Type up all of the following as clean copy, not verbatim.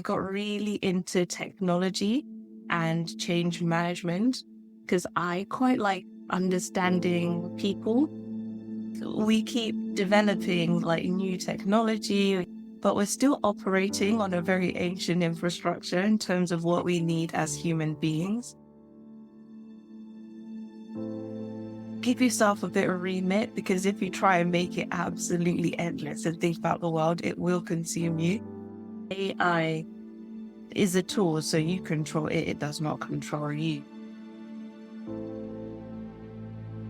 I got really into technology and change management because I quite like understanding people. We keep developing like new technology, but we're still operating on a very ancient infrastructure in terms of what we need as human beings. Give yourself a bit of remit, because if you try and make it absolutely endless and think about the world, it will consume you. AI is a tool, so you control it, it does not control you.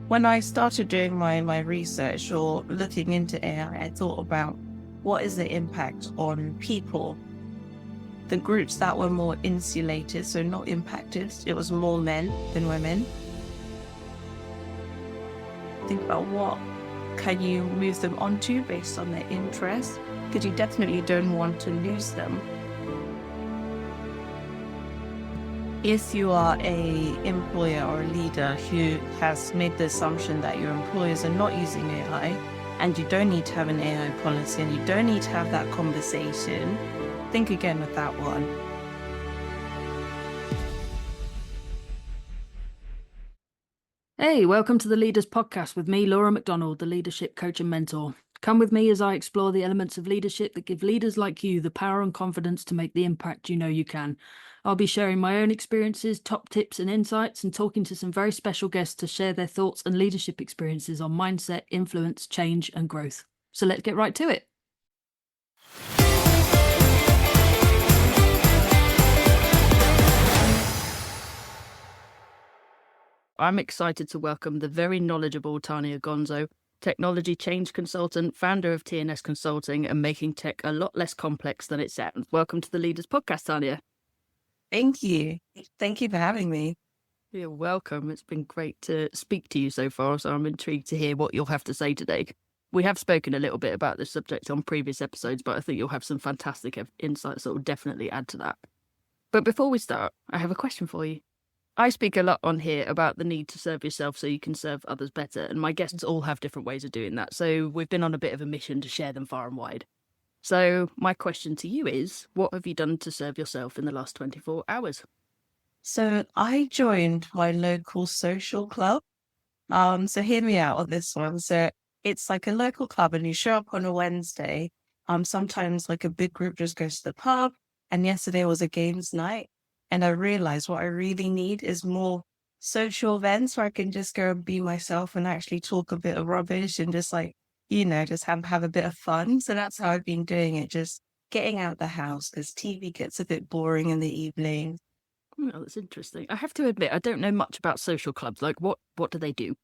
When I started doing my research or looking into AI, I thought about what is the impact on people. The groups that were more insulated, so not impacted, it was more men than women. Think about what can you move them onto based on their interests, because you definitely don't want to lose them. If you are a employer or a leader who has made the assumption that your employees are not using AI, and you don't need to have an AI policy and you don't need to have that conversation, think again with that one. Hey, welcome to the Leaders Podcast with me, Laura McDonald, the leadership coach and mentor. Come with me as I explore the elements of leadership that give leaders like you the power and confidence to make the impact you know you can. I'll be sharing my own experiences, top tips and insights, and talking to some very special guests to share their thoughts and leadership experiences on mindset, influence, change, and growth. So let's get right to it. I'm excited to welcome the very knowledgeable Tarnia Gonzo, technology change consultant, founder of T+S Consulting, and making tech a lot less complex than it sounds. Welcome to the Leaders Podcast, Tarnia. Thank you. Thank you for having me. You're welcome. It's been great to speak to you so far, so I'm intrigued to hear what you'll have to say today. We have spoken a little bit about this subject on previous episodes, but I think you'll have some fantastic insights that will definitely add to that. But before we start, I have a question for you. I speak a lot on here about the need to serve yourself so you can serve others better, and my guests all have different ways of doing that, so we've been on a bit of a mission to share them far and wide. So my question to you is, what have you done to serve yourself in the last 24 hours? So I joined my local social club. So hear me out on this one. So it's like a local club and you show up on a Wednesday. Sometimes like a big group just goes to the pub, and yesterday was a games night. And I realized what I really need is more social events where I can just go and be myself and actually talk a bit of rubbish and just like, just have a bit of fun. So that's how I've been doing it, just getting out the house, because TV gets a bit boring in the evening. Oh, that's interesting. I have to admit, I don't know much about social clubs. Like, what do they do?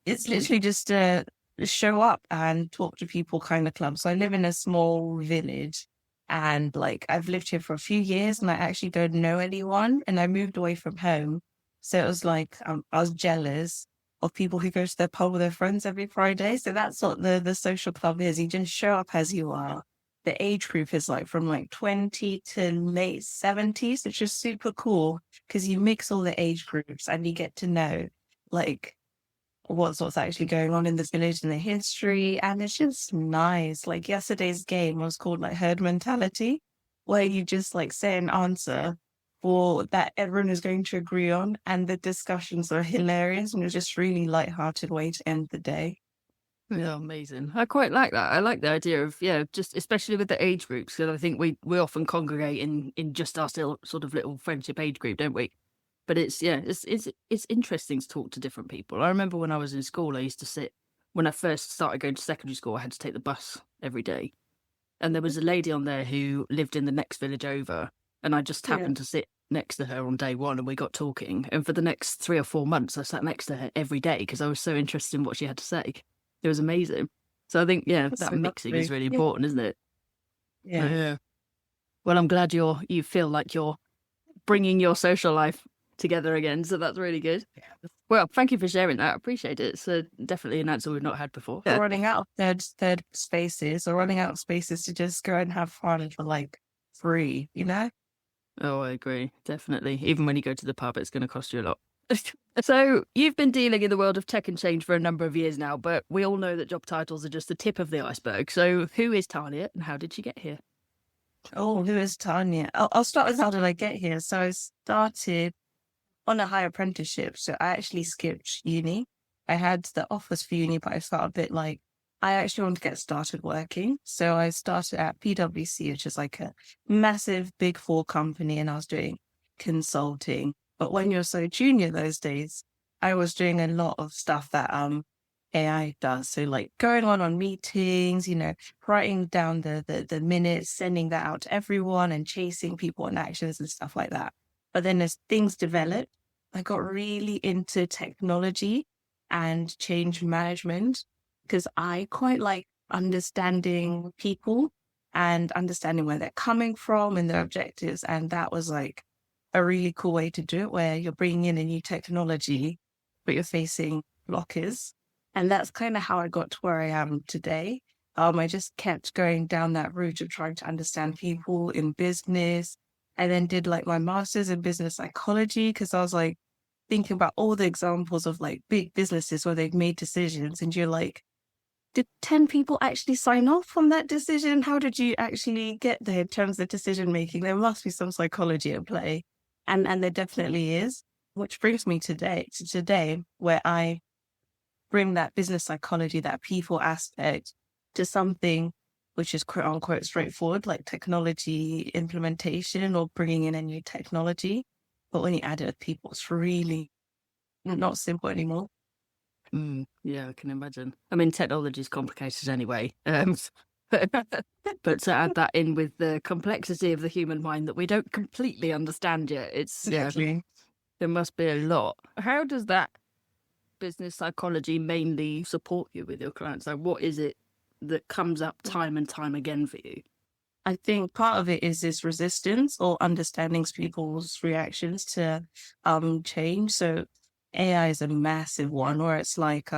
It's literally just show up and talk to people kind of club. So I live in a small village. And like, I've lived here for a few years and I actually don't know anyone, and I moved away from home. So it was like, I was jealous of people who go to their pub with their friends every Friday. So that's what the social club is. You just show up as you are. The age group is like from like 20 to late 70s, which is super cool because you mix all the age groups and you get to know like what's actually going on in this village and the history, and it's just nice. Like yesterday's game was called like herd mentality, where you just like say an answer for that everyone is going to agree on, and the discussions are hilarious, and it's just really lighthearted way to end the day. Yeah, amazing. I quite like that. I like the idea of, just especially with the age groups, because I think we often congregate in just our still sort of little friendship age group, don't we? But it's interesting to talk to different people. I remember when I was in school, I used to sit, when I first started going to secondary school, I had to take the bus every day. And there was a lady on there who lived in the next village over, and I just happened to sit next to her on day one, and we got talking. And for the next 3 or 4 months, I sat next to her every day because I was so interested in what she had to say. It was amazing. So I think, that mixing is really important, isn't it? Yeah. Well, I'm glad you feel like you're bringing your social life together again, so that's really good. Well, thank you for sharing that. I appreciate it. It's definitely an answer we've not had before. We're running out of third spaces, or running out of spaces to just go and have fun for like free, Oh, I agree, definitely. Even when you go to the pub, it's going to cost you a lot. So you've been dealing in the world of tech and change for a number of years now, but we all know that job titles are just the tip of the iceberg. So who is Tarnia and how did she get here? Oh, who is Tanya? I'll start with how did I get here. So I started on a high apprenticeship. So I actually skipped uni. I had the offers for uni, but I felt a bit like I actually want to get started working. So I started at PwC, which is like a massive big four company, and I was doing consulting. But when you're so junior those days, I was doing a lot of stuff that AI does. So like going on meetings, writing down the minutes, sending that out to everyone and chasing people on actions and stuff like that. But then as things developed, I got really into technology and change management because I quite like understanding people and understanding where they're coming from and their objectives. And that was like a really cool way to do it, where you're bringing in a new technology, but you're facing blockers. And that's kind of how I got to where I am today. I just kept going down that route of trying to understand people in business. I then did like my master's in business psychology because I was like thinking about all the examples of like big businesses where they've made decisions and you're like, did 10 people actually sign off on that decision? How did you actually get there in terms of decision making? There must be some psychology at play. And there definitely is, which brings me to today where I bring that business psychology, that people aspect to something which is quote unquote straightforward, like technology implementation or bringing in a new technology. But when you add it with people, it's really not simple anymore. Yeah, I can imagine. I mean, technology is complicated anyway. But to add that in with the complexity of the human mind that we don't completely understand yet, Exactly. there must be a lot. How does that business psychology mainly support you with your clients? Like, what is it that comes up time and time again for you? I think part of it is this resistance or understanding people's reactions to change. So AI is a massive one where it's like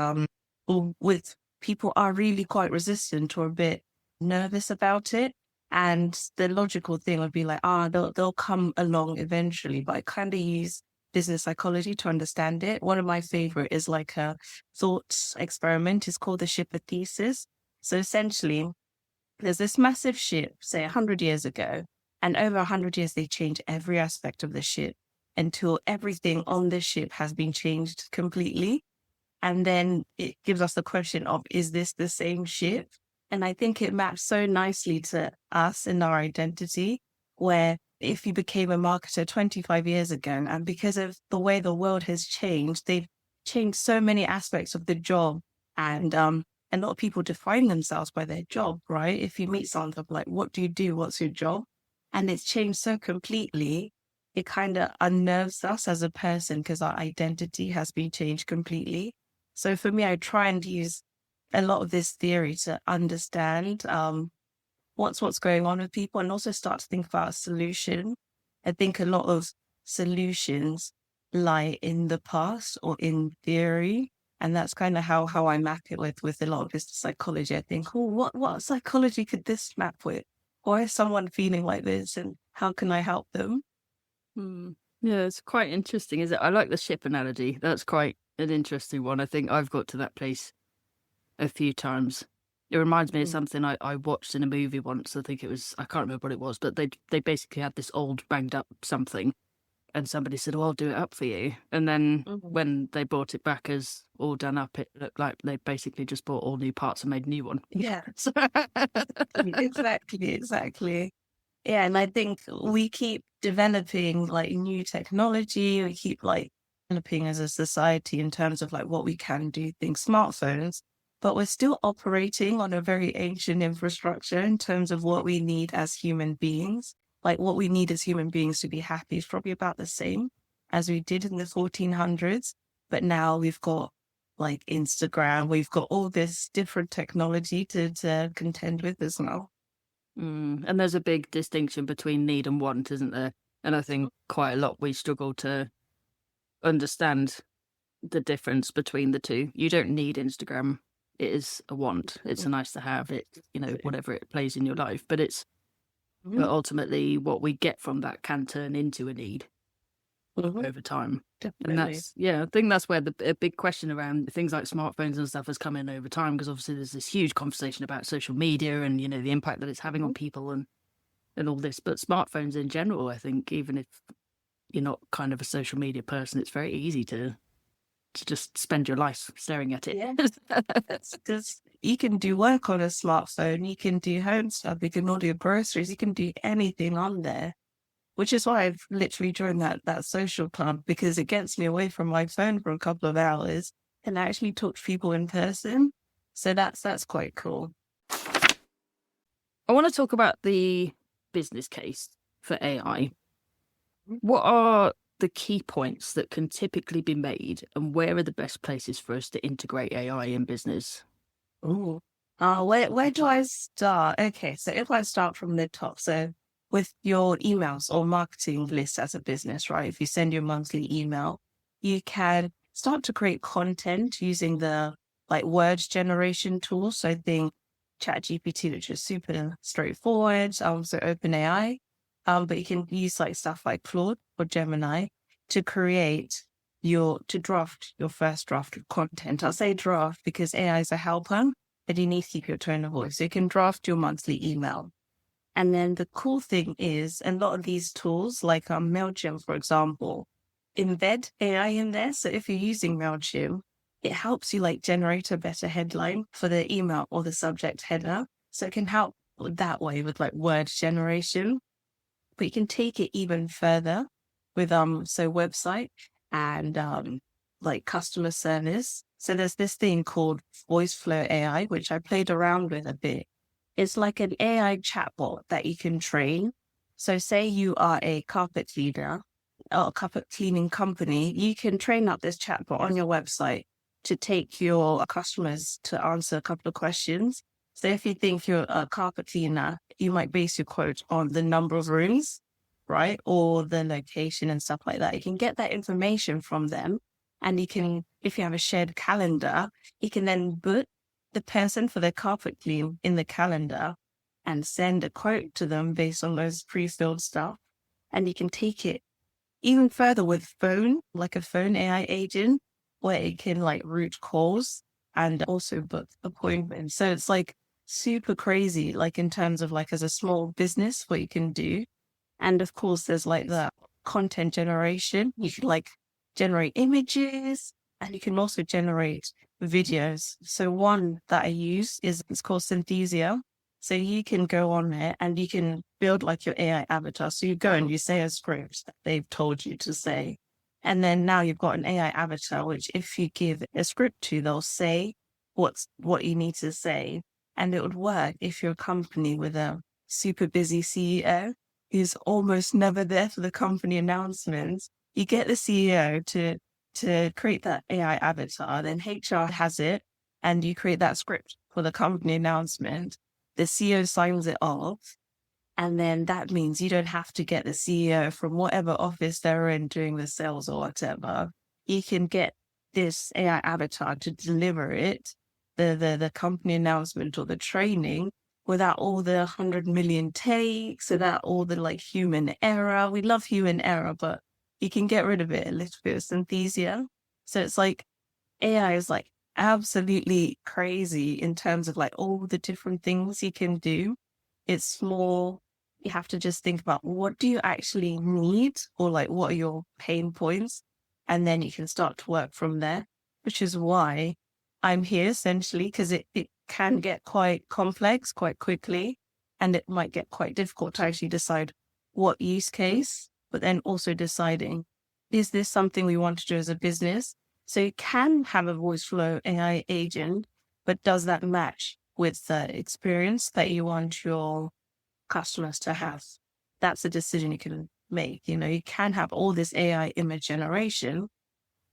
with people are really quite resistant or a bit nervous about it. And the logical thing would be like, they'll come along eventually. But I kind of use business psychology to understand it. One of my favorite is like a thought experiment. It's called the shipper thesis. So essentially, there's this massive ship, say 100 years ago, and over 100 years, they change every aspect of the ship until everything on the ship has been changed completely. And then it gives us the question of, is this the same ship? And I think it maps so nicely to us and our identity, where if you became a marketer 25 years ago, and because of the way the world has changed, they've changed so many aspects of the job. And a lot of people define themselves by their job, right? If you meet someone like, what do you do? What's your job? And it's changed so completely, it kind of unnerves us as a person because our identity has been changed completely. So for me, I try and use a lot of this theory to understand what's going on with people and also start to think about a solution. I think a lot of solutions lie in the past or in theory. And that's kind of how I map it with a lot of business psychology. I think, what psychology could this map with? Why is someone feeling like this and how can I help them? Yeah, it's quite interesting, is it? I like the ship analogy. That's quite an interesting one. I think I've got to that place a few times. It reminds me of something I watched in a movie once. I think it was, I can't remember what it was, but they basically had this old banged up something and somebody said, "Oh, I'll do it up for you." And then when they brought it back as all done up, it looked like they basically just bought all new parts and made a new one. Yeah, exactly. Yeah, and I think we keep developing like new technology. We keep like developing as a society in terms of like what we can do, things, smartphones, but we're still operating on a very ancient infrastructure in terms of what we need as human beings. Like what we need as human beings to be happy is probably about the same as we did in the 1400s. But now we've got like Instagram, we've got all this different technology to contend with as well. And there's a big distinction between need and want, isn't there? And I think quite a lot we struggle to understand the difference between the two. You don't need Instagram. It is a want. It's a nice to have. It, whatever it plays in your life. But but ultimately what we get from that can turn into a need over time. Definitely. And I think that's where a big question around things like smartphones and stuff has come in over time, because obviously there's this huge conversation about social media and, the impact that it's having on people. And and all this, but smartphones in general, I think, even if you're not kind of a social media person, it's very easy to just spend your life staring at it. Yeah. Because you can do work on a smartphone, you can do home stuff, you can order your groceries, you can do anything on there, which is why I've literally joined that social club, because it gets me away from my phone for a couple of hours and I actually talk to people in person. So that's quite cool. I want to talk about the business case for AI. What are the key points that can typically be made, and where are the best places for us to integrate AI in business? Ooh. Where do I start? Okay, so if I start from the top, so with your emails or marketing list as a business, right? If you send your monthly email, you can start to create content using the like word generation tools. So I think ChatGPT, which is super straightforward, so OpenAI. But you can use like stuff like Claude or Gemini to to draft your first draft of content. I'll say draft because AI is a helper, but you need to keep your tone of voice. So you can draft your monthly email. And then the cool thing is a lot of these tools, like MailChimp, for example, embed AI in there. So if you're using MailChimp, it helps you like generate a better headline for the email or the subject header. So it can help that way with like word generation. But you can take it even further with website and like customer service. So there's this thing called Voice Flow AI, which I played around with a bit. It's like an AI chatbot that you can train. So say you are a carpet cleaner or a carpet cleaning company, you can train up this chatbot on your website to take your customers to answer a couple of questions. So if you think you're a carpet cleaner, you might base your quote on the number of rooms, right? Or the location and stuff like that. You can get that information from them. And you can, if you have a shared calendar, you can then put the person for their carpet clean in the calendar and send a quote to them based on those pre-filled stuff. And you can take it even further with phone, like a phone AI agent, where it can like route calls and also book appointments. So it's like super crazy, like in terms of like as a small business, what you can do. And of course, there's like the content generation. You can like generate images and you can also generate videos. So one that I use it's called Synthesia. So you can go on there and you can build like your AI avatar. So you go and you say a script that they've told you to say. And then now you've got an AI avatar, which if you give a script to, they'll say what you need to say. And it would work if you're a company with a super busy CEO who's almost never there for the company announcements. You get the CEO to create that AI avatar, then HR has it, and you create that script for the company announcement. The CEO signs it off, and then that means you don't have to get the CEO from whatever office they're in doing the sales or whatever. You can get this AI avatar to deliver it, the company announcement or the training, without all the 100 million takes, without all the like human error. We love human error, but you can get rid of it a little bit with Synthesia. So it's like AI is like absolutely crazy in terms of like all the different things you can do. It's more, you have to just think about what do you actually need or like what are your pain points? And then you can start to work from there, which is why I'm here essentially, because it can get quite complex quite quickly. And it might get quite difficult to actually decide what use case, but then also deciding, is this something we want to do as a business? So you can have a voice flow AI agent, but does that match with the experience that you want your customers to have? That's a decision you can make. You know, you can have all this AI image generation,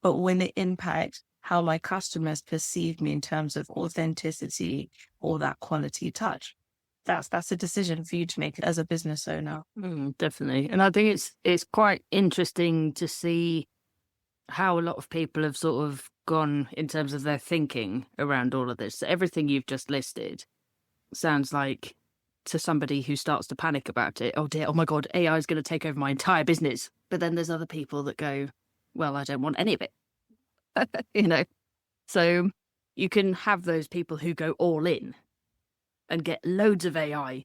but when it impacts how my customers perceive me in terms of authenticity or that quality touch, that's a decision for you to make as a business owner. Definitely. And I think it's quite interesting to see how a lot of people have sort of gone in terms of their thinking around all of this. So everything you've just listed sounds like, to somebody who starts to panic about it, oh dear, oh my God, AI is going to take over my entire business. But then there's other people that go, well, I don't want any of it. You know, so you can have those people who go all in and get loads of AI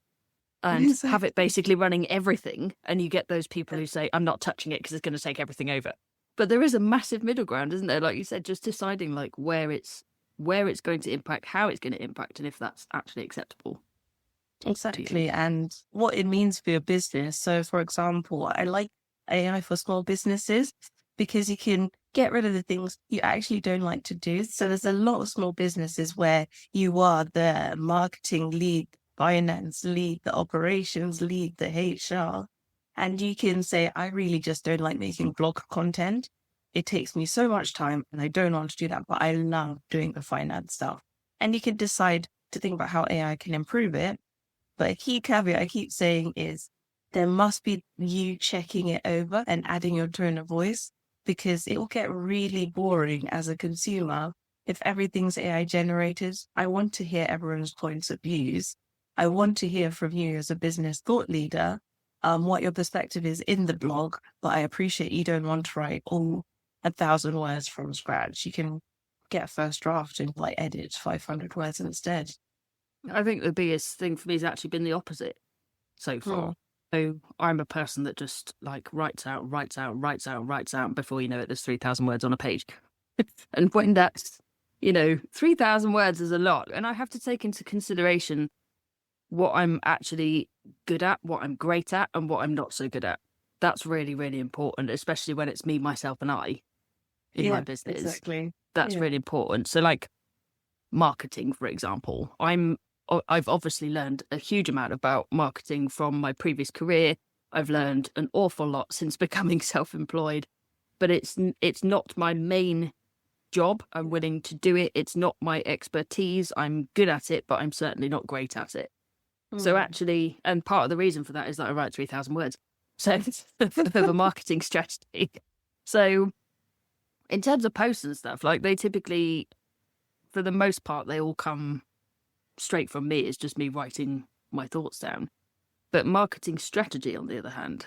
and have it Exactly. basically running everything. And you get those people who say, I'm not touching it because it's going to take everything over. But there is a massive middle ground, isn't there? Like you said, just deciding like where it's going to impact, how it's going to impact, and if that's actually acceptable to you. Exactly. And what it means for your business. So, for example, I like AI for small businesses because you can get rid of the things you actually don't like to do. So, there's a lot of small businesses where you are the marketing lead, finance lead, the operations lead, the HR. And you can say, I really just don't like making blog content. It takes me so much time and I don't want to do that, but I love doing the finance stuff. And you can decide to think about how AI can improve it. But a key caveat I keep saying is there must be you checking it over and adding your tone of voice, because it will get really boring as a consumer if everything's AI generated. I want to hear everyone's points of views. I want to hear from you as a business thought leader, what your perspective is in the blog. But I appreciate you don't want to write all 1,000 words from scratch. You can get a first draft and like edit 500 words instead. I think the biggest thing for me has actually been the opposite so far. So I'm a person that just like writes out. Before you know it, there's 3,000 words on a page. And when that's, 3,000 words is a lot. And I have to take into consideration what I'm actually good at, what I'm great at, and what I'm not so good at. That's really, really important, especially when it's me, myself, and I in my business. Exactly. That's really important. So like marketing, for example, I've obviously learned a huge amount about marketing from my previous career. I've learned an awful lot since becoming self-employed, but it's not my main job. I'm willing to do it. It's not my expertise. I'm good at it, but I'm certainly not great at it. So actually, and part of the reason for that is that I write 3,000 words. So it's for marketing strategy. So in terms of posts and stuff, like they typically, for the most part, they all come straight from me. It's just me writing my thoughts down. But marketing strategy, on the other hand,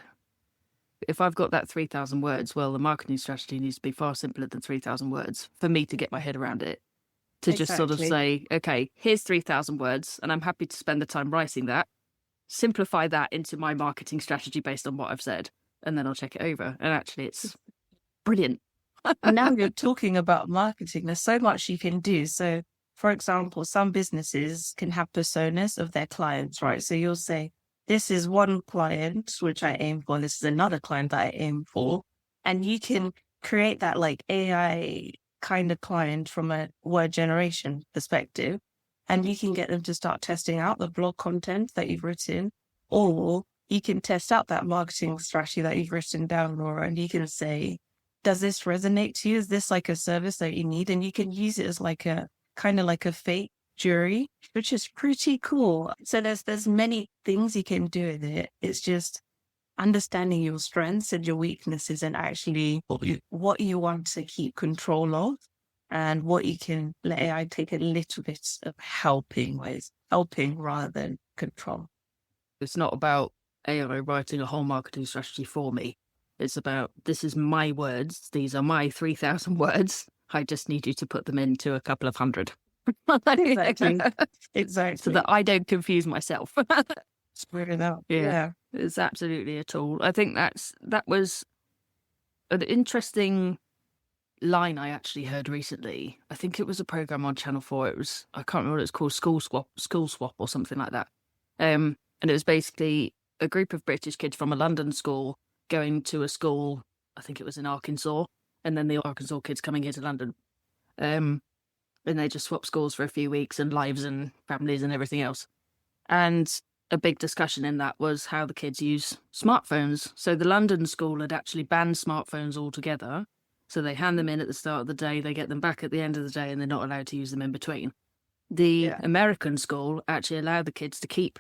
if I've got that 3,000 words, well, the marketing strategy needs to be far simpler than 3,000 words for me to get my head around it. To just sort of say, okay, here's 3,000 words, and I'm happy to spend the time writing that. Simplify that into my marketing strategy based on what I've said, and then I'll check it over. And actually, it's brilliant. Now you're talking about marketing. There's so much you can do. So, for example, some businesses can have personas of their clients, right? So you'll say, this is one client, which I aim for. This is another client that I aim for. And you can create that like AI kind of client from a word generation perspective. And you can get them to start testing out the blog content that you've written, or you can test out that marketing strategy that you've written down, Laura, and you can say, does this resonate to you? Is this like a service that you need? And you can use it as like a kind of like a fake jury, which is pretty cool. So there's many things you can do with it. It's just understanding your strengths and your weaknesses and actually what you want to keep control of and what you can let AI take a little bit of helping rather than control. It's not about AI writing a whole marketing strategy for me. It's about, this is my words. These are my 3,000 words. I just need you to put them into a couple of hundred. Exactly. So that I don't confuse myself. Spread it out. Yeah. It's absolutely a tool. I think that was an interesting line I actually heard recently. I think it was a program on Channel 4. It was, I can't remember what it's called, School Swap or something like that. And it was basically a group of British kids from a London school going to a school, I think it was in Arkansas, and then the Arkansas kids coming here to London. And they just swapped schools for a few weeks and lives and families and everything else. And a big discussion in that was how the kids use smartphones. So the London school had actually banned smartphones altogether. So they hand them in at the start of the day, they get them back at the end of the day, and they're not allowed to use them in between. The American school actually allowed the kids to keep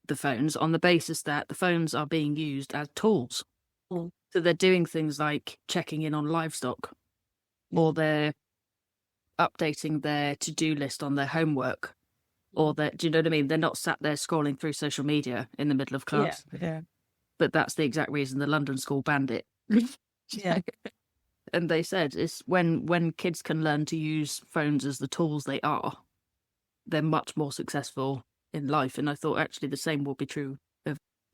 the phones on the basis that the phones are being used as tools. So they're doing things like checking in on livestock, or they're updating their to-do list on their homework, or do you know what I mean? They're not sat there scrolling through social media in the middle of class. Yeah. But that's the exact reason the London school banned it. Yeah. And they said it's when kids can learn to use phones as the tools they are, they're much more successful in life. And I thought actually the same will be true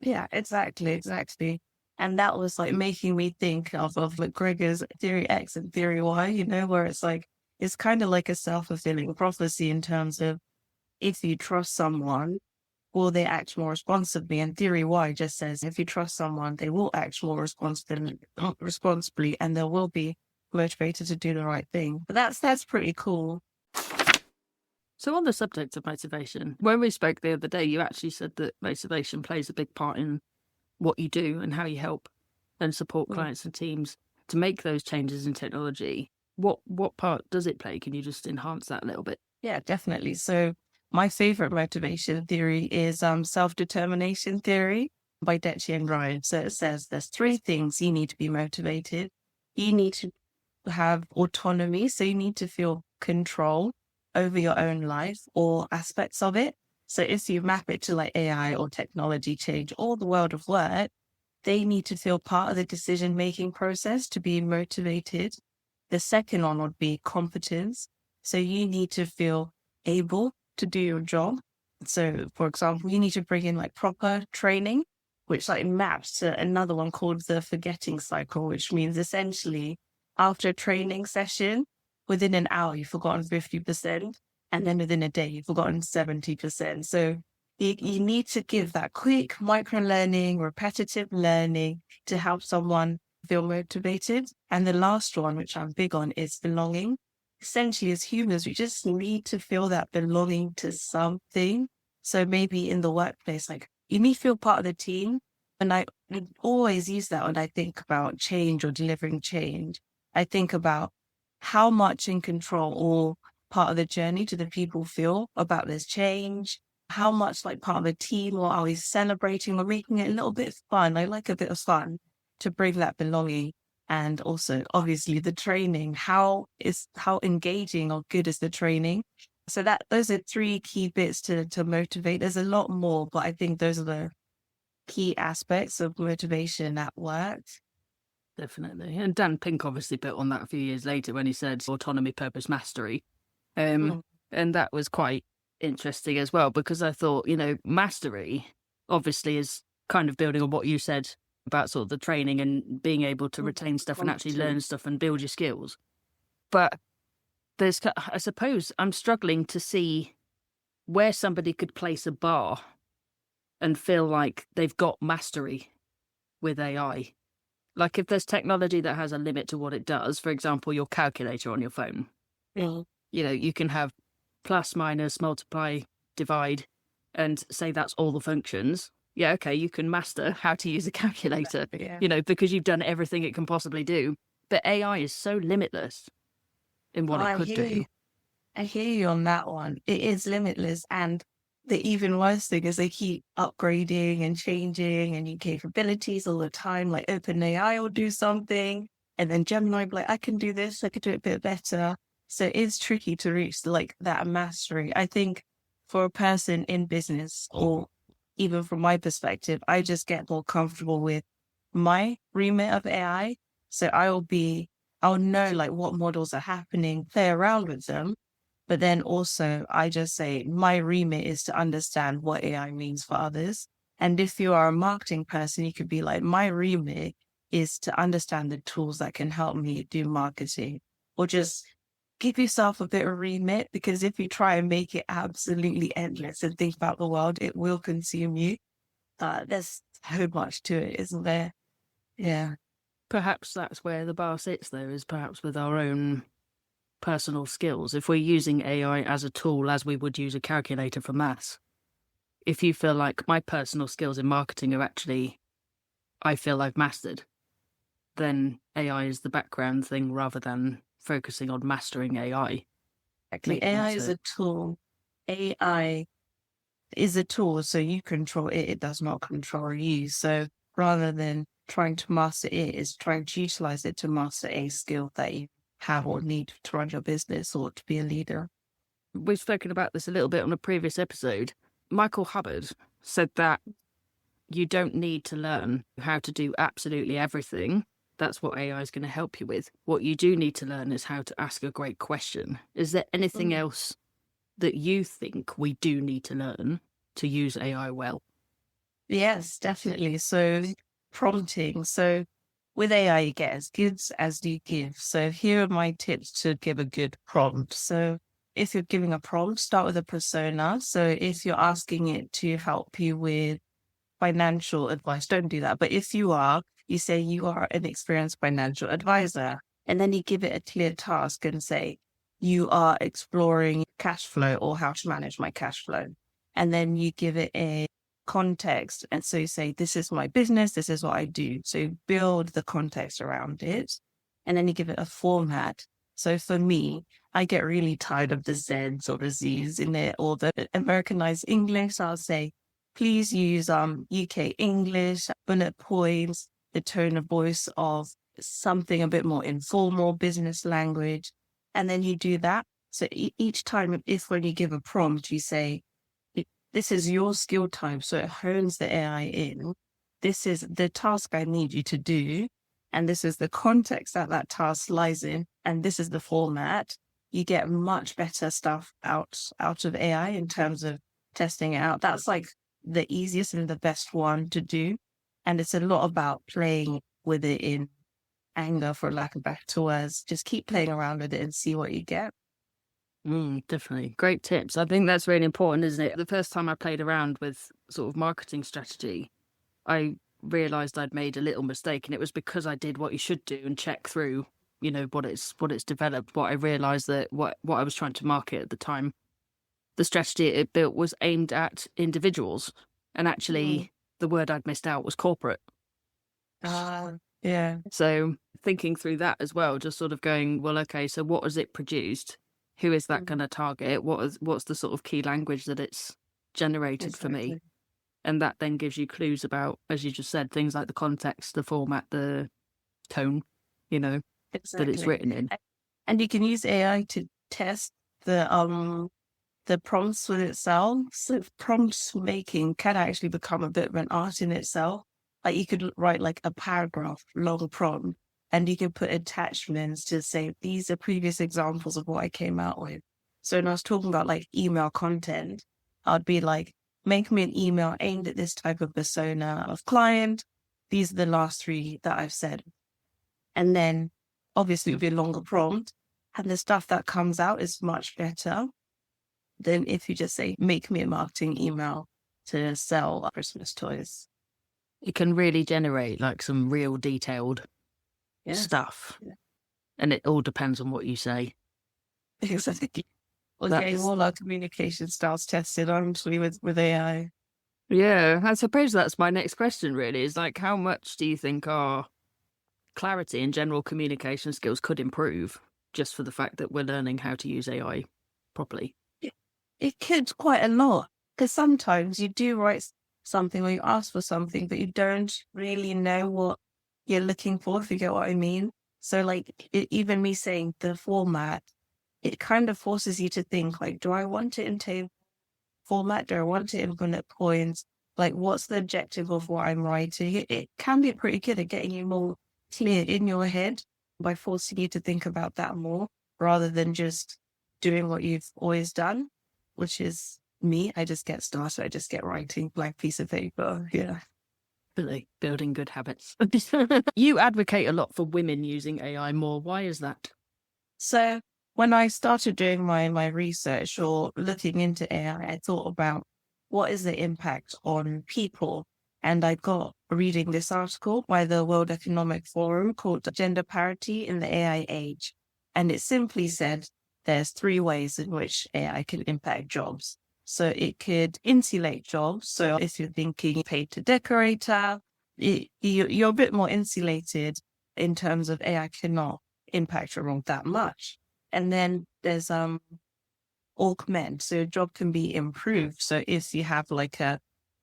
Yeah, exactly, exactly. And that was like making me think of like Gregor's theory X and theory Y, where it's like, it's kind of like a self-fulfilling prophecy in terms of if you trust someone, will they act more responsibly? And theory Y just says if you trust someone, they will act more responsibly and they will be motivated to do the right thing. But that's pretty cool. So on the subject of motivation, when we spoke the other day, you actually said that motivation plays a big part in what you do and how you help and support Mm. clients and teams to make those changes in technology. What part does it play? Can you just enhance that a little bit? Yeah, definitely. So my favorite motivation theory is self-determination theory by Deci and Ryan. So it says there's three things you need to be motivated. You need to have autonomy. So you need to feel control over your own life or aspects of it. So if you map it to like AI or technology change or the world of work, they need to feel part of the decision-making process to be motivated. The second one would be competence. So you need to feel able to do your job. So for example, you need to bring in like proper training, which like maps to another one called the forgetting cycle, which means essentially after a training session, within an hour, you've forgotten 50%. And then within a day, you've forgotten 70%. So you need to give that quick micro learning, repetitive learning to help someone feel motivated. And the last one, which I'm big on, is belonging. Essentially, as humans, we just need to feel that belonging to something. So maybe in the workplace, like you need to feel part of the team. And I would always use that when I think about change or delivering change. I think about how much in control or part of the journey do the people feel about this change? How much like part of the team, or are we celebrating or making it a little bit fun? I like a bit of fun to bring that belonging. And also obviously the training, how engaging or good is the training? So that those are three key bits to motivate. There's a lot more, but I think those are the key aspects of motivation at work. Definitely. And Dan Pink obviously built on that a few years later when he said autonomy, purpose, mastery. Mm. And that was quite interesting as well, because I thought, mastery obviously is kind of building on what you said about sort of the training and being able to retain stuff and actually learn stuff and build your skills. But I suppose I'm struggling to see where somebody could place a bar and feel like they've got mastery with AI. Like if there's technology that has a limit to what it does, for example, your calculator on your phone, Mm. you can have plus, minus, multiply, divide, and say that's all the functions. Yeah, okay, you can master how to use a calculator, Yeah. because you've done everything it can possibly do. But AI is so limitless in what it I could hear do. you. I hear you on that one. It is limitless. And the even worse thing is they keep upgrading and changing and new capabilities all the time. Like OpenAI will do something, and then Gemini will be like, I can do this, I could do it a bit better. So it's tricky to reach like that mastery. I think for a person in business, or even from my perspective, I just get more comfortable with my remit of AI. So I'll know like what models are happening, play around with them. But then also, I just say my remit is to understand what AI means for others. And if you are a marketing person, you could be like, my remit is to understand the tools that can help me do marketing, or just give yourself a bit of remit, because if you try and make it absolutely endless and think about the world, it will consume you. There's so much to it, isn't there? Yeah. Perhaps that's where the bar sits, though, is perhaps with our own personal skills. If we're using AI as a tool, as we would use a calculator for maths, if you feel like my personal skills in marketing are actually, I feel I've mastered, then AI is the background thing rather than focusing on mastering AI. Exactly. Makes AI is a tool. AI is a tool, so you control it. It does not control you. So rather than trying to master it, is trying to utilize it to master a skill that you have or need to run your business or to be a leader. We've spoken about this a little bit on a previous episode. Michael Hubbard said that you don't need to learn how to do absolutely everything. That's what AI is going to help you with. What you do need to learn is how to ask a great question. Is there anything else that you think we do need to learn to use AI well? Yes, definitely. So prompting. So with AI, you get as good as you give. So here are my tips to give a good prompt. So if you're giving a prompt, start with a persona. So if you're asking it to help you with financial advice, don't do that. But if you are, you say you are an experienced financial advisor, and then you give it a clear task and say, you are exploring cash flow or how to manage my cash flow. And then you give it a context. And so you say, this is my business, this is what I do. So you build the context around it. And then you give it a format. So for me, I get really tired of the Zs or the Zs in there or the Americanized English. I'll say, please use UK English, bullet points, the tone of voice of something a bit more informal, business language. And then you do that. So each time, if when you give a prompt, you say, this is your skill type. So it hones the AI in. This is the task I need you to do. And this is the context that that task lies in. And this is the format. You get much better stuff out of AI in terms of testing it out. That's like the easiest and the best one to do. And it's a lot about playing with it in anger, for lack of better words. Just keep playing around with it and see what you get. Definitely. Great tips. I think that's really important, isn't it? The first time I played around with sort of marketing strategy, I realized I'd made a little mistake, and it was because I did what you should do and check through, what it's developed. What I realized that what I was trying to market at the time, the strategy it built was aimed at individuals, and actually the word I'd missed out was corporate. Yeah. So thinking through that as well, just sort of going, well, okay, so what has it produced? Who is that going to target? What's the sort of key language that it's generated for me? And that then gives you clues about, as you just said, things like the context, the format, the tone, that it's written in. And you can use AI to test the prompts with itself. So prompt making can actually become a bit of an art in itself. Like you could write like a paragraph long prompt, and you can put attachments to say, these are previous examples of what I came out with. So when I was talking about like email content, I'd be like, make me an email aimed at this type of persona of client. These are the last 3 that I've said. And then obviously it would be a longer prompt. And the stuff that comes out is much better than if you just say, make me a marketing email to sell Christmas toys. It can really generate like some real detailed stuff. Yeah. And it all depends on what you say. Exactly. Well, getting all our communication styles tested, honestly, with AI. Yeah, I suppose that's my next question, really, is like, how much do you think our clarity and general communication skills could improve just for the fact that we're learning how to use AI properly? It could quite a lot, because sometimes you do write something or you ask for something, but you don't really know what you're looking for, if you get what I mean. So like even me saying the format, it kind of forces you to think like, do I want it in table format? Do I want it in bullet points? Like, what's the objective of what I'm writing? It can be pretty good at getting you more clear in your head by forcing you to think about that more rather than just doing what you've always done, which is me. I just get started. I just get writing blank piece of paper. Yeah. Really building good habits. You advocate a lot for women using AI more. Why is that? So when I started doing my research or looking into AI, I thought about what is the impact on people. And I got reading this article by the World Economic Forum called Gender Parity in the AI Age. And it simply said there's 3 ways in which AI can impact jobs. So it could insulate jobs. So if you're thinking paid to decorator, you're a bit more insulated in terms of AI cannot impact your role that much. And then there's augment. So your job can be improved. So if you have like a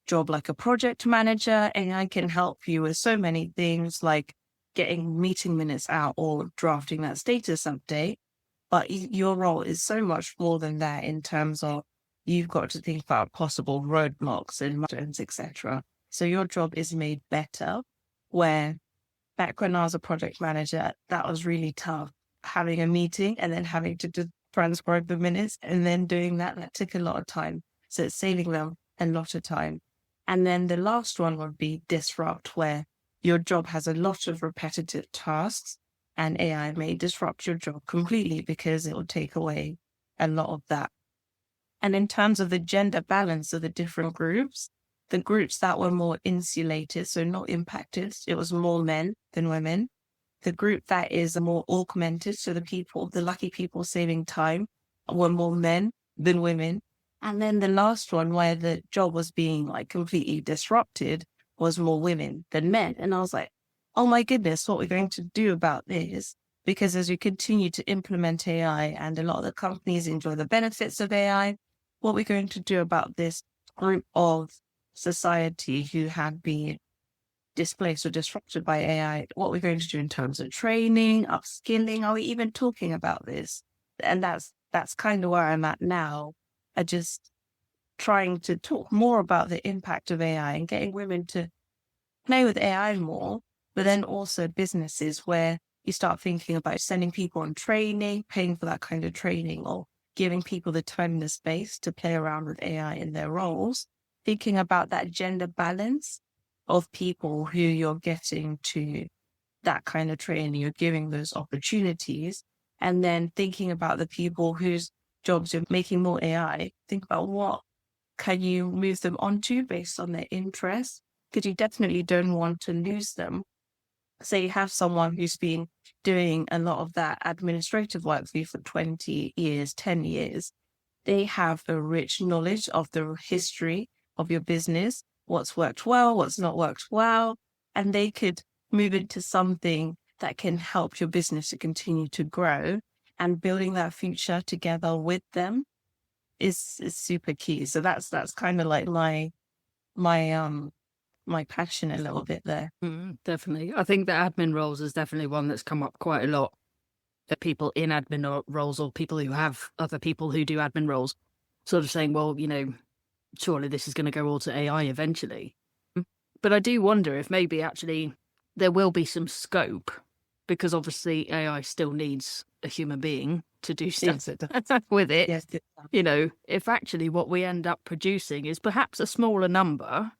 job like a project manager, AI can help you with so many things like getting meeting minutes out or drafting that status update. But your role is so much more than that in terms of you've got to think about possible roadblocks and milestones, etc. So your job is made better, where back when I was a project manager, that was really tough. Having a meeting and then having to transcribe the minutes and then doing that took a lot of time. So it's saving them a lot of time. And then the last one would be disrupt, where your job has a lot of repetitive tasks and AI may disrupt your job completely because it will take away a lot of that. And in terms of the gender balance of the different groups, the groups that were more insulated, so not impacted, it was more men than women. The group that is more augmented, so the lucky people saving time, were more men than women. And then the last one, where the job was being like completely disrupted, was more women than men. And I was like, oh my goodness, what we're going to do about this? Because as we continue to implement AI and a lot of the companies enjoy the benefits of AI, what we're going to do about this group of society who have been displaced or disrupted by AI, what we're going to do in terms of training, upskilling, are we even talking about this? And that's kind of where I'm at now. I just trying to talk more about the impact of AI and getting women to play with AI more, but then also businesses where you start thinking about sending people on training, paying for that kind of training, or giving people the time and the space to play around with AI in their roles, thinking about that gender balance of people who you're getting to that kind of training, you're giving those opportunities, and then thinking about the people whose jobs you're making more AI, think about what can you move them onto based on their interests, because you definitely don't want to lose them. Say you have someone who's been doing a lot of that administrative work for you for 20 years, 10 years. They have a rich knowledge of the history of your business, what's worked well, what's not worked well, and they could move into something that can help your business to continue to grow, and building that future together with them is super key. So that's kind of like my passion a little bit there. Definitely. I think the admin roles is definitely one that's come up quite a lot. The people in admin roles, or people who have other people who do admin roles, sort of saying, well, surely this is going to go all to AI eventually. But I do wonder if maybe actually there will be some scope, because obviously AI still needs a human being to do stuff with it. Yes. If actually what we end up producing is perhaps a smaller number,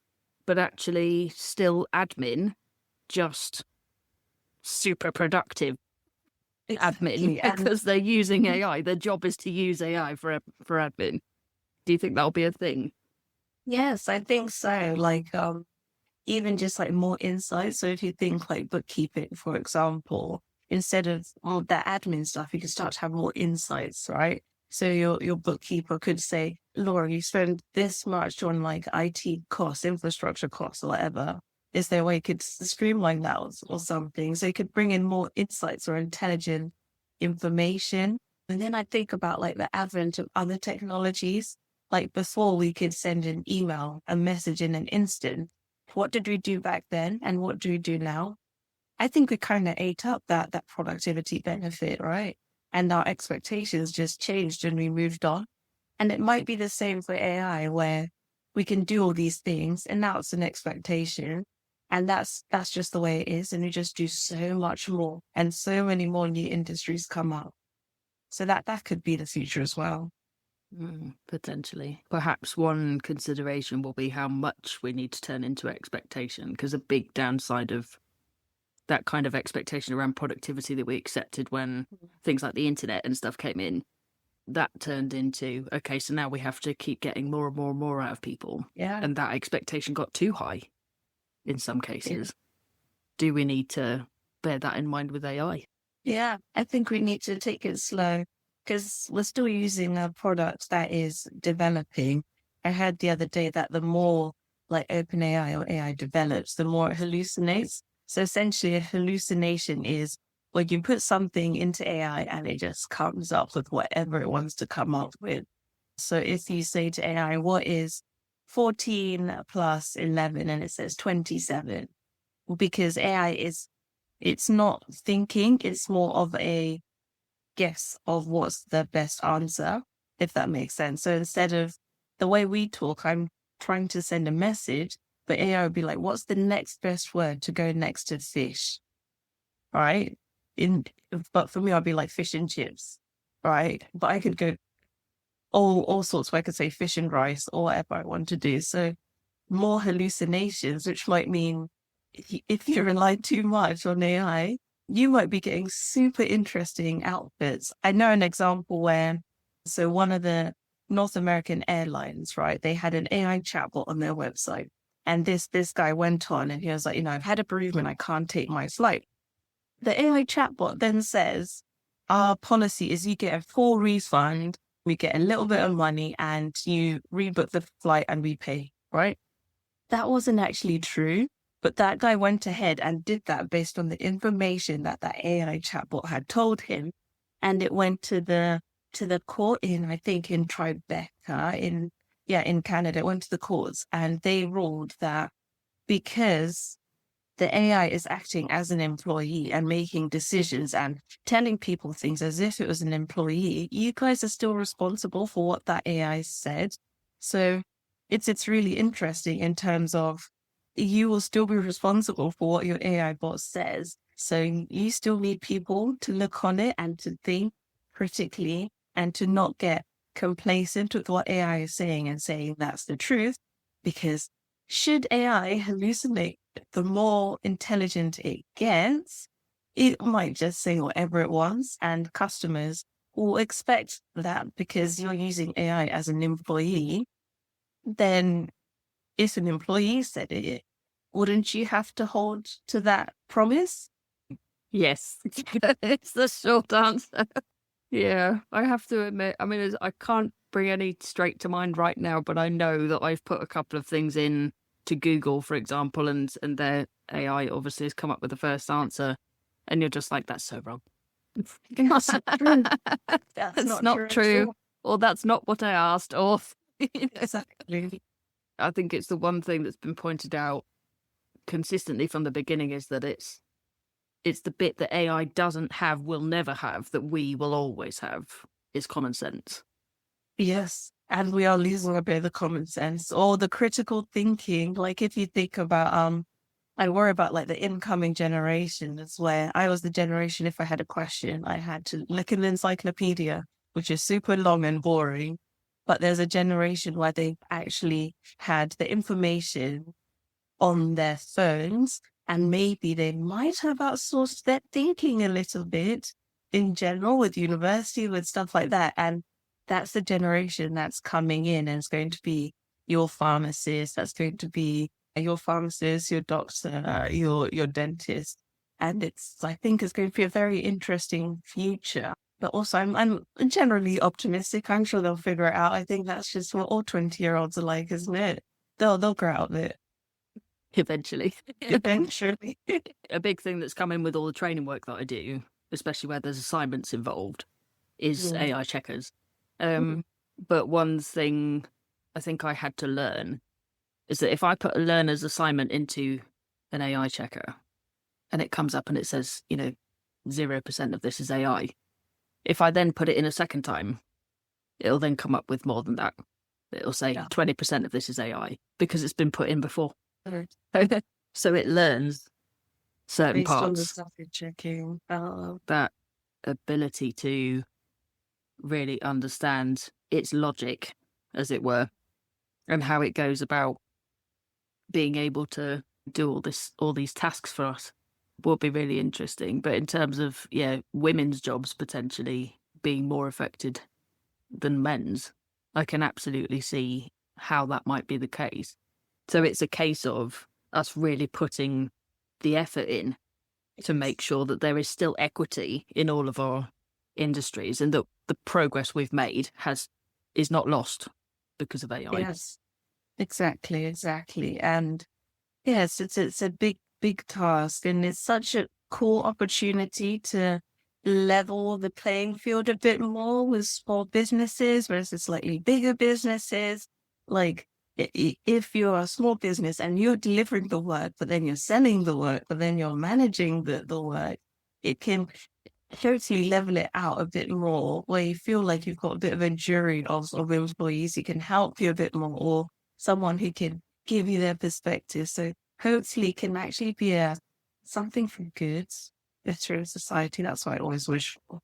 but actually still admin, just super productive admin, because they're using AI. Their job is to use AI for admin. Do you think that'll be a thing? Yes, I think so. Like, even just like more insights. So if you think like bookkeeping, for example, instead of all that admin stuff, you can start to have more insights, right? So your bookkeeper could say, Laura, you spend this much on like IT costs, infrastructure costs, or whatever. Is there a way you could streamline that or something? So you could bring in more insights or intelligent information. And then I think about like the advent of other technologies. Like before, we could send an email, a message in an instant. What did we do back then? And what do we do now? I think we kind of ate up that productivity benefit, right? And our expectations just changed and we moved on. And it might be the same for AI, where we can do all these things and now it's an expectation. And that's just the way it is. And we just do so much more, and so many more new industries come up. So that could be the future as well. Potentially. Perhaps one consideration will be how much we need to turn into expectation, because a big downside of that kind of expectation around productivity that we accepted when things like the internet and stuff came in, that turned into, okay, so now we have to keep getting more and more and more out of people. Yeah. And that expectation got too high in some cases. Do we need to bear that in mind with AI? Yeah, I think we need to take it slow, because we're still using a product that is developing. I heard the other day that the more like OpenAI or AI develops, the more it hallucinates. So essentially a hallucination is when you put something into AI and it just comes up with whatever it wants to come up with. So if you say to AI, what is 14 plus 11? And it says 27. Because AI it's not thinking, it's more of a guess of what's the best answer, if that makes sense. So instead of the way we talk, I'm trying to send a message, but AI would be like, what's the next best word to go next to fish? Right? But for me, I'd be like fish and chips, right? But I could go all sorts where I could say fish and rice or whatever I want to do. So more hallucinations, which might mean if you rely too much on AI, you might be getting super interesting outputs. I know an example where, so one of the North American airlines, right, they had an AI chatbot on their website. And this guy went on and he was like, I've had a bereavement, I can't take my flight. The AI chatbot then says, our policy is you get a full refund, we get a little bit of money, and you rebook the flight and we pay, right? That wasn't actually true, but that guy went ahead and did that based on the information that AI chatbot had told him. And it went to the court I think in Tribeca, in Canada. It went to the courts and they ruled that because the AI is acting as an employee and making decisions and telling people things as if it was an employee, you guys are still responsible for what that AI said. So it's really interesting in terms of you will still be responsible for what your AI bot says. So you still need people to look on it and to think critically and to not get complacent with what AI is saying and saying that's the truth. Because should AI hallucinate, the more intelligent it gets, it might just say whatever it wants, and customers will expect that because you're using AI as an employee. Then if an employee said it, wouldn't you have to hold to that promise? Yes. It's the short answer. Yeah, I have to admit, I mean, I can't bring any straight to mind right now, but I know that I've put a couple of things in to Google, for example, and their AI obviously has come up with the first answer, and you're just like, that's so wrong. That's not true. That's not true. Or that's not what I asked, or Exactly. I think it's the one thing that's been pointed out consistently from the beginning is that it's the bit that AI doesn't have, will never have, that we will always have, is common sense. Yes. And we are losing a bit of the common sense or the critical thinking. Like if you think about, I worry about like the incoming generation is where I was the generation, if I had a question, I had to look in the encyclopedia, which is super long and boring. But there's a generation where they've actually had the information on their phones, and maybe they might have outsourced their thinking a little bit in general with university, with stuff like that. And that's the generation that's coming in and it's going to be your pharmacist, that's going to be your pharmacist, your doctor, your dentist. And I think it's going to be a very interesting future. But also I'm generally optimistic. I'm sure they'll figure it out. I think that's just what all 20-year-olds are like, isn't it? They'll grow out of it. Eventually. Eventually. A big thing that's come in with all the training work that I do, especially where there's assignments involved, is AI checkers. But one thing I think I had to learn is that if I put a learner's assignment into an AI checker and it comes up and it says, 0% of this is AI, if I then put it in a second time, it'll then come up with more than that. It'll say 20% of this is AI because it's been put in before. So it learns certain Based on the parts. stuff you're checking. That ability to really understand its logic, as it were, and how it goes about being able to do all these tasks for us will be really interesting. But in terms of women's jobs potentially being more affected than men's, I can absolutely see how that might be the case. So it's a case of us really putting the effort in to make sure that there is still equity in all of our industries and that the progress we've made is not lost because of AI. Yes, exactly. And yes, it's a big task, and it's such a cool opportunity to level the playing field a bit more with small businesses versus slightly bigger businesses. Like if you're a small business and you're delivering the work, but then you're selling the work, but then you're managing the work, it can totally level it out a bit more, where you feel like you've got a bit of a jury of employees who can help you a bit more, or someone who can give you their perspective. So hopefully it can actually be something for good, better in society. That's what I always wish for.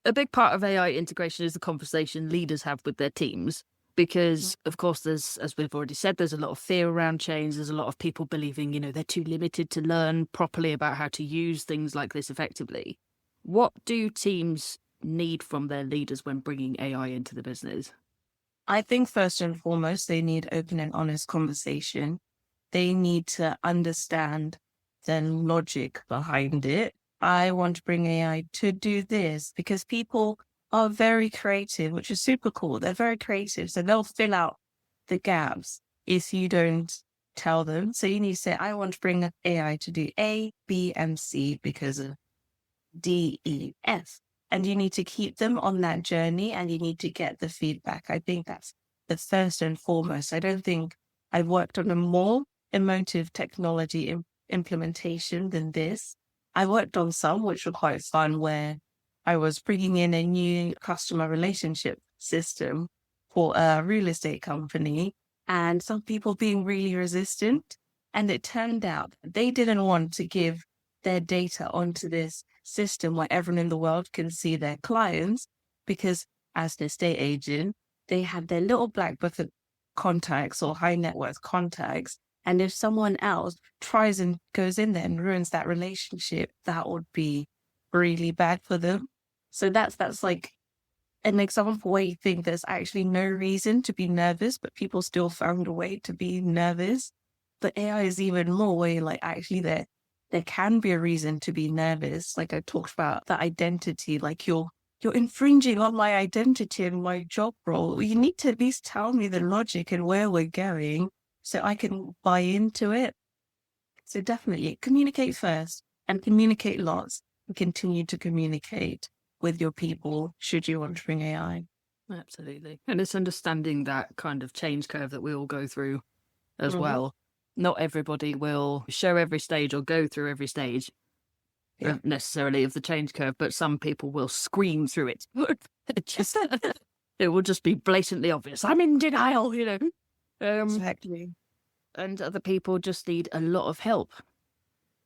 A big part of AI integration is the conversation leaders have with their teams. Because, of course, there's, as we've already said, there's a lot of fear around change. There's a lot of people believing, they're too limited to learn properly about how to use things like this effectively. What do teams need from their leaders when bringing AI into the business? I think first and foremost, they need open and honest conversation. They need to understand the logic behind it. I want to bring AI to do this because people are very creative, which is super cool. They're very creative. So they'll fill out the gaps if you don't tell them. So you need to say, I want to bring AI to do A, B, and C because of D, E, F. And you need to keep them on that journey and you need to get the feedback. I think that's the first and foremost. I don't think I've worked on a more emotive technology implementation than this. I worked on some which were quite fun where I was bringing in a new customer relationship system for a real estate company and some people being really resistant. And it turned out they didn't want to give their data onto this system where everyone in the world can see their clients because as an estate agent, they have their little black book of contacts or high net worth contacts. And if someone else tries and goes in there and ruins that relationship, that would be really bad for them. So that's like an example where you think there's actually no reason to be nervous, but people still found a way to be nervous. But AI is even more where you're like, actually there can be a reason to be nervous. Like I talked about the identity, like you're infringing on my identity and my job role. You need to at least tell me the logic and where we're going so I can buy into it. So definitely communicate first and communicate lots and continue to communicate with your people should you want to bring AI. Absolutely. And it's understanding that kind of change curve that we all go through as well. Not everybody will show every stage or go through every stage necessarily of the change curve, but some people will scream through it. It will just be blatantly obvious. I'm in denial, Exactly. And other people just need a lot of help.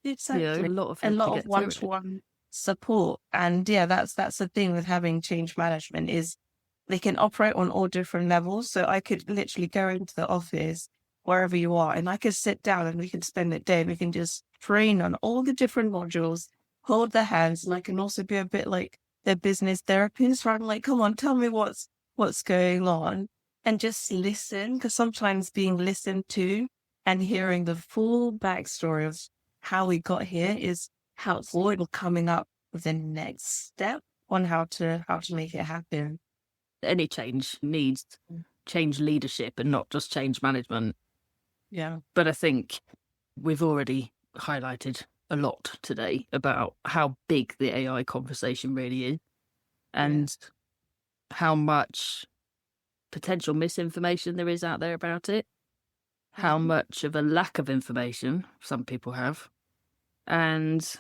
Exactly. A lot of one-to-one support. And that's the thing with having change management is they can operate on all different levels. So I could literally go into the office wherever you are and I could sit down and we can spend the day and we can just train on all the different modules, hold their hands. And I can also be a bit like their business therapist, right? I'm like, come on, tell me what's going on and just listen. Because sometimes being listened to and hearing the full backstory of how we got here is helpful in coming up with the next step on how to make it happen. Any change needs change leadership and not just change management. Yeah. But I think we've already highlighted a lot today about how big the AI conversation really is and how much potential misinformation there is out there about it, how much of a lack of information some people have, and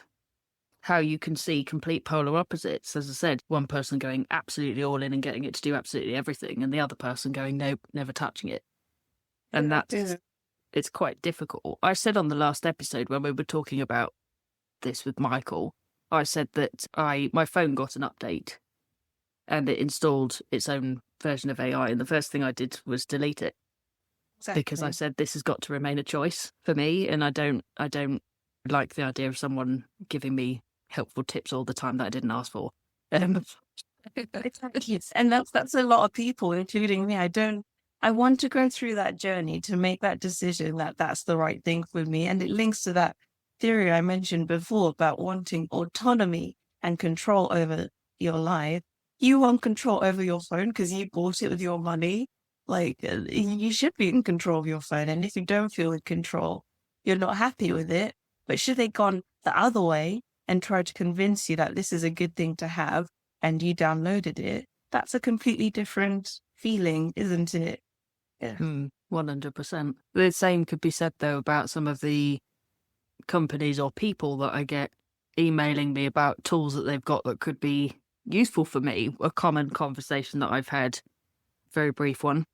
how you can see complete polar opposites. As I said, one person going absolutely all in and getting it to do absolutely everything, and the other person going, nope, never touching it. And it's quite difficult. I said on the last episode when we were talking about this with Michael, I said that my phone got an update and it installed its own version of AI. And the first thing I did was delete it. Exactly. Because I said, this has got to remain a choice for me. And I don't like the idea of someone giving me helpful tips all the time that I didn't ask for. And that's a lot of people, including me. I want to go through that journey to make that decision that that's the right thing for me. And it links to that theory I mentioned before about wanting autonomy and control over your life. You want control over your phone because you bought it with your money. Like you should be in control of your phone. And if you don't feel in control, you're not happy with it. But should they gone the other way and try to convince you that this is a good thing to have and you downloaded it, that's a completely different feeling, isn't it? Yeah. 100%. The same could be said, though, about some of the companies or people that I get emailing me about tools that they've got that could be useful for me. A common conversation that I've had, very brief one,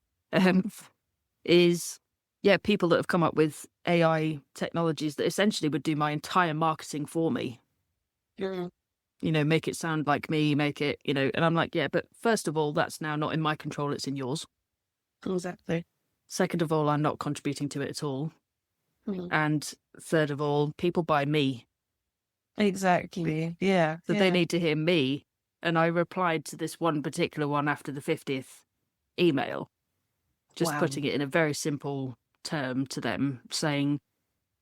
is, people that have come up with AI technologies that essentially would do my entire marketing for me. Yeah. Make it sound like me, make it, and I'm like, but first of all, that's now not in my control, it's in yours. Exactly. Second of all, I'm not contributing to it at all. Mm. And third of all, people buy me. Exactly. Yeah. So they Yeah. need to hear me. And I replied to this one particular one after the 50th email, just Wow. putting it in a very simple term to them, saying,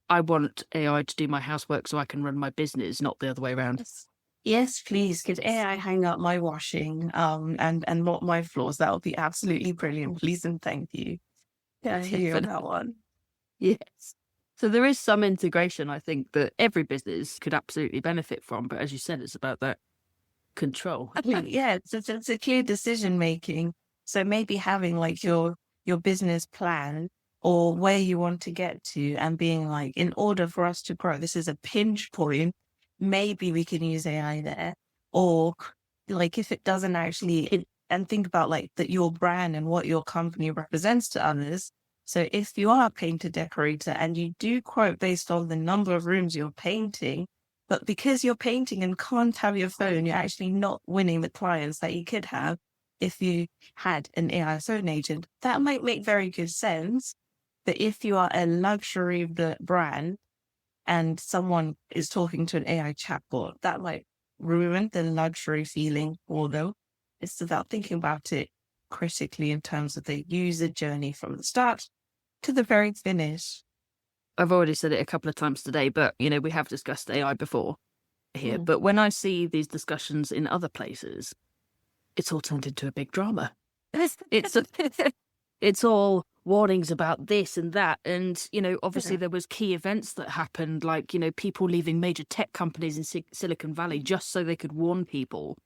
I want AI to do my housework so I can run my business, not the other way around. Yes. Yes, please. Could AI hang up my washing and mop my floors? That would be absolutely brilliant. Please and thank you. Yeah, I hear you on that one. Yes. So there is some integration, I think, that every business could absolutely benefit from. But as you said, it's about that control. I mean, yeah, it's a clear decision making. So maybe having like your business plan or where you want to get to and being like, in order for us to grow, this is a pinch point. Maybe we can use AI there. Or like if it doesn't actually and think about like that your brand and what your company represents to others. So if you are a painter decorator and you do quote based on the number of rooms you're painting, but because you're painting and can't have your phone, you're actually not winning the clients that you could have if you had an AI phone agent. That might make very good sense. But if you are a luxury brand and someone is talking to an AI chatbot, that might ruin the luxury feeling for them. It's about thinking about it critically in terms of the user journey from the start to the very finish. I've already said it a couple of times today, but, you know, we have discussed AI before here. Mm. But when I see these discussions in other places, it's all turned into a big drama. It's all warnings about this and that. And, you know, obviously there was key events that happened, like, you know, people leaving major tech companies in Silicon Valley just so they could warn people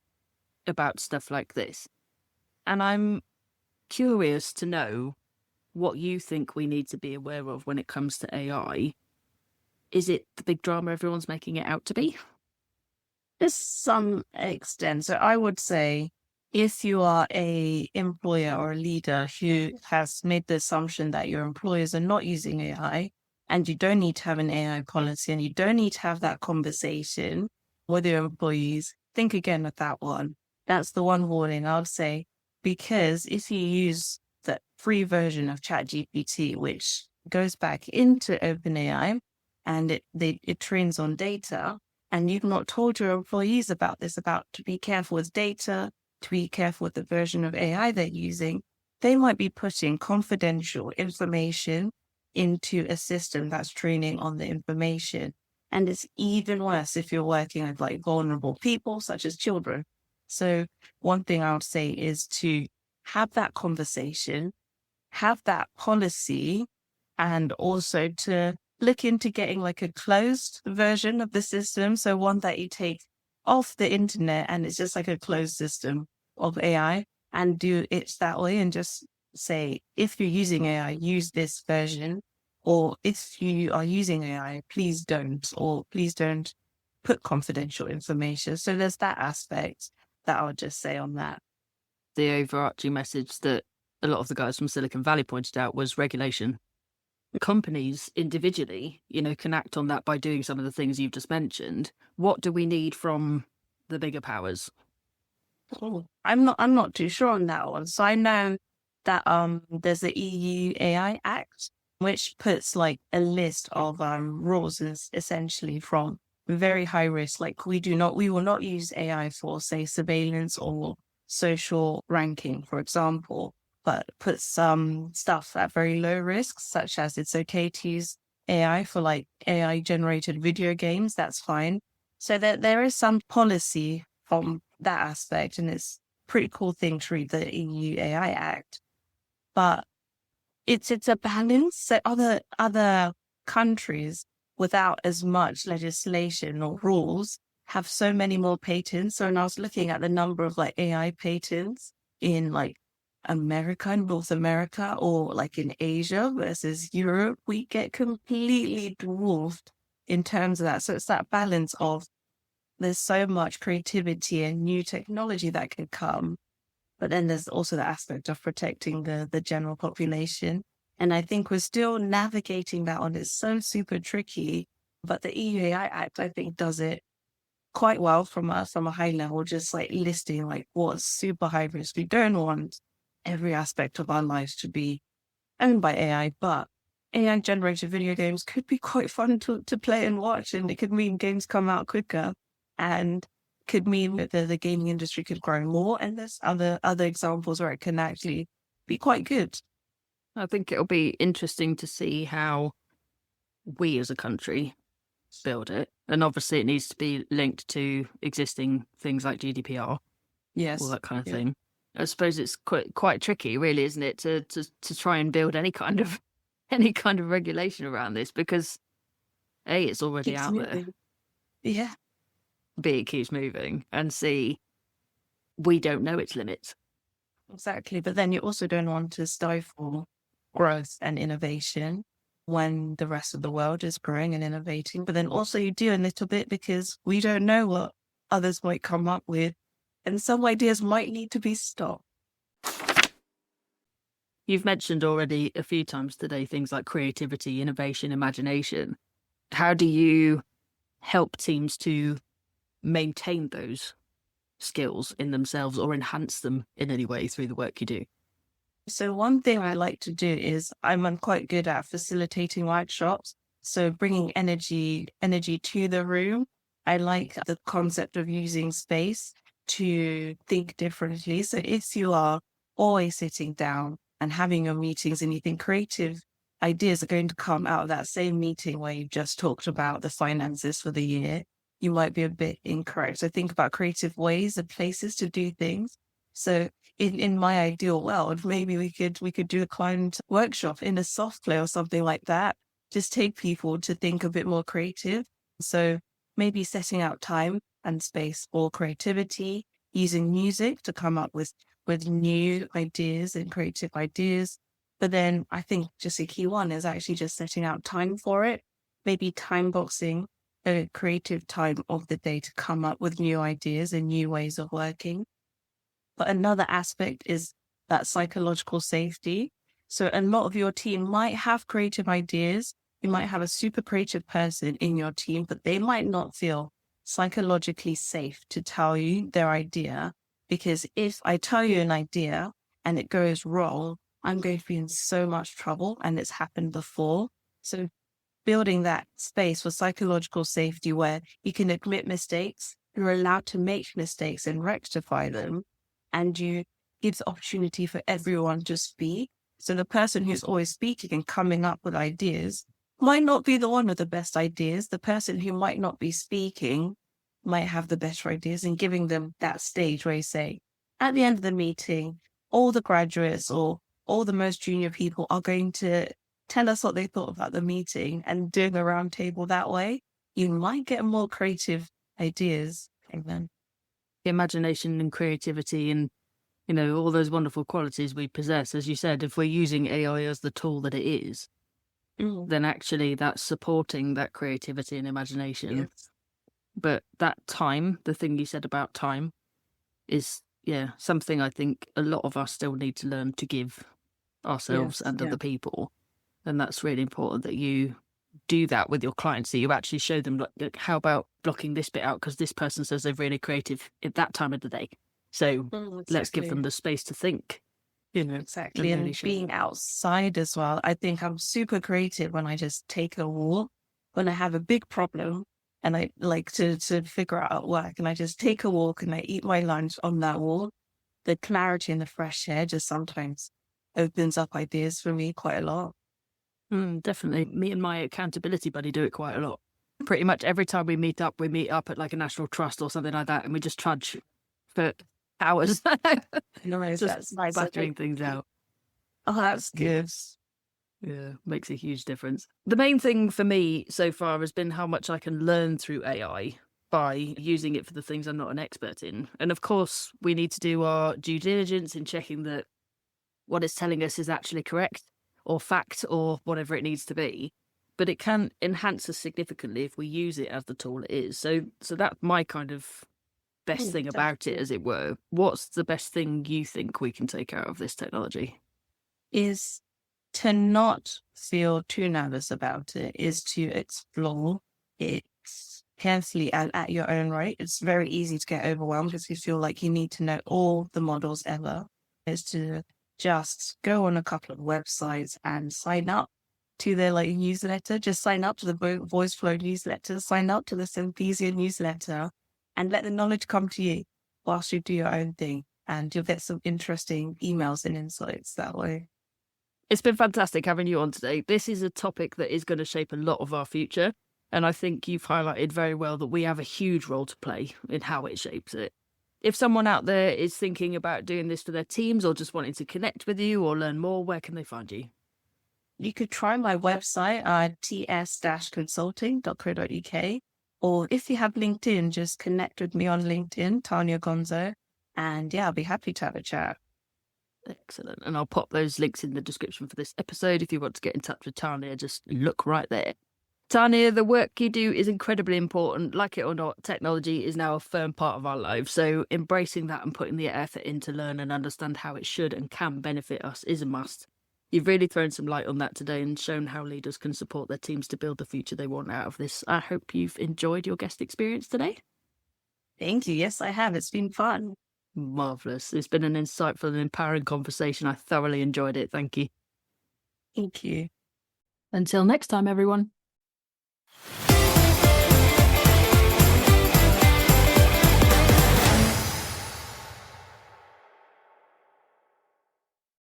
about stuff like this. And I'm curious to know what you think we need to be aware of when it comes to AI. Is it the big drama everyone's making it out to be? To some extent. So I would say if you are a employer or a leader who has made the assumption that your employers are not using AI and you don't need to have an AI policy and you don't need to have that conversation with your employees, think again at that one. That's the one warning I would say, because if you use the free version of ChatGPT, which goes back into OpenAI and it trains on data, and you've not told your employees about this, about to be careful with data, to be careful with the version of AI they're using, they might be putting confidential information into a system that's training on the information. And it's even worse if you're working with like vulnerable people, such as children. So one thing I would say is to have that conversation, have that policy, and also to look into getting like a closed version of the system. So one that you take off the internet and it's just like a closed system of AI, and do it that way and just say, if you're using AI, use this version. Or if you are using AI, please don't, or please don't put confidential information. So there's that aspect that I would just say on that. The overarching message that a lot of the guys from Silicon Valley pointed out was regulation. Companies individually, you know, can act on that by doing some of the things you've just mentioned. What do we need from the bigger powers? Oh, I'm not too sure on that one. So I know that there's the EU AI Act, which puts like a list of rules essentially from very high risk. Like we will not use AI for say surveillance or social ranking, for example, but puts some stuff at very low risk, such as it's okay to use AI for like AI generated video games. That's fine. So that there is some policy from that aspect, and it's a pretty cool thing to read the EU AI Act. But it's a balance. So other countries without as much legislation or rules have so many more patents. So when I was looking at the number of like AI patents in like America and North America or like in Asia versus Europe, we get completely dwarfed in terms of that. So it's that balance of there's so much creativity and new technology that can come, but then there's also the aspect of protecting the general population. And I think we're still navigating that one. It's so super tricky, but the EUAI Act, I think, does it quite well from a high level, just like listing like what's super high risk we don't want. every aspect of our lives to be owned by AI, but AI generated video games could be quite fun to play and watch, and it could mean games come out quicker and could mean that the gaming industry could grow more. And there's other examples where it can actually be quite good. I think it'll be interesting to see how we as a country build it. And obviously it needs to be linked to existing things like GDPR, Yes. all that kind of Yeah. thing. I suppose it's quite tricky, really, isn't it, to try and build any kind of regulation around this, because A, it's already Keeps out there. moving. Yeah. B, it keeps moving, and C, we don't know its limits. Exactly. But then you also don't want to stifle growth and innovation when the rest of the world is growing and innovating. But then also you do a little bit because we don't know what others might come up with. And some ideas might need to be stopped. You've mentioned already a few times today things like creativity, innovation, imagination. How do you help teams to maintain those skills in themselves or enhance them in any way through the work you do? So one thing I like to do is I'm quite good at facilitating workshops. So bringing energy to the room. I like the concept of using space to think differently. So if you are always sitting down and having your meetings and you think creative ideas are going to come out of that same meeting where you just talked about the finances for the year, you might be a bit incorrect. So think about creative ways and places to do things. So in my ideal world, maybe we could do a client workshop in a soft play or something like that. Just take people to think a bit more creative. So maybe setting out time and space for creativity, using music to come up with new ideas and creative ideas. But then I think just a key one is actually just setting out time for it, maybe time boxing a creative time of the day to come up with new ideas and new ways of working. But another aspect is that psychological safety. So a lot of your team might have creative ideas. You might have a super creative person in your team, but they might not feel psychologically safe to tell you their idea. Because if I tell you an idea and it goes wrong, I'm going to be in so much trouble, and it's happened before. So building that space for psychological safety where you can admit mistakes, you're allowed to make mistakes and rectify them, and you give the opportunity for everyone to speak. So the person who's always speaking and coming up with ideas might not be the one with the best ideas. The person who might not be speaking might have the better ideas, and giving them that stage where you say, at the end of the meeting, all the graduates or all the most junior people are going to tell us what they thought about the meeting, and doing a round table that way, you might get more creative ideas. Amen. Imagination and creativity and, all those wonderful qualities we possess. As you said, if we're using AI as the tool that it is, then actually that's supporting that creativity and imagination. Yes. But that time, the thing you said about time, is, something I think a lot of us still need to learn to give ourselves and other people. And that's really important that you do that with your clients. So you actually show them, like, how about blocking this bit out because this person says they're really creative at that time of the day. So let's give them the space to think. Exactly. And being outside as well. I think I'm super creative when I just take a walk. When I have a big problem and I like to figure out at work, and I just take a walk and I eat my lunch on that walk, the clarity and the fresh air just sometimes opens up ideas for me quite a lot. Definitely. Me and my accountability buddy do it quite a lot. Pretty much every time we meet up at like a national trust or something like that, and we just trudge for hours. Nice. That's nice. Battering things out. Oh, that's good. Yeah, makes a huge difference. The main thing for me so far has been how much I can learn through AI by using it for the things I'm not an expert in. And of course, we need to do our due diligence in checking that what it's telling us is actually correct or fact or whatever it needs to be. But it can enhance us significantly if we use it as the tool it is. So that's my kind of best thing about it, as it were. What's the best thing you think we can take out of this technology? Is to not feel too nervous about it, is to explore it carefully and at your own rate. It's very easy to get overwhelmed because you feel like you need to know all the models ever. Is to just go on a couple of websites and sign up to their like newsletter. Just sign up to the Voice Flow newsletter, sign up to the Synthesia newsletter, and let the knowledge come to you whilst you do your own thing. And you'll get some interesting emails and insights that way. It's been fantastic having you on today. This is a topic that is going to shape a lot of our future. And I think you've highlighted very well that we have a huge role to play in how it shapes it. If someone out there is thinking about doing this for their teams or just wanting to connect with you or learn more, where can they find you? You could try my website, ts-consulting.co.uk. Or if you have LinkedIn, just connect with me on LinkedIn, Tarnia Gonzo. And yeah, I'll be happy to have a chat. Excellent. And I'll pop those links in the description for this episode. If you want to get in touch with Tarnia, just look right there. Tarnia, the work you do is incredibly important. Like it or not, technology is now a firm part of our lives. So embracing that and putting the effort in to learn and understand how it should and can benefit us is a must. You've really thrown some light on that today and shown how leaders can support their teams to build the future they want out of this. I hope you've enjoyed your guest experience today. Thank you. Yes, I have. It's been fun. Marvellous. It's been an insightful and empowering conversation. I thoroughly enjoyed it. Thank you. Thank you. Until next time, everyone.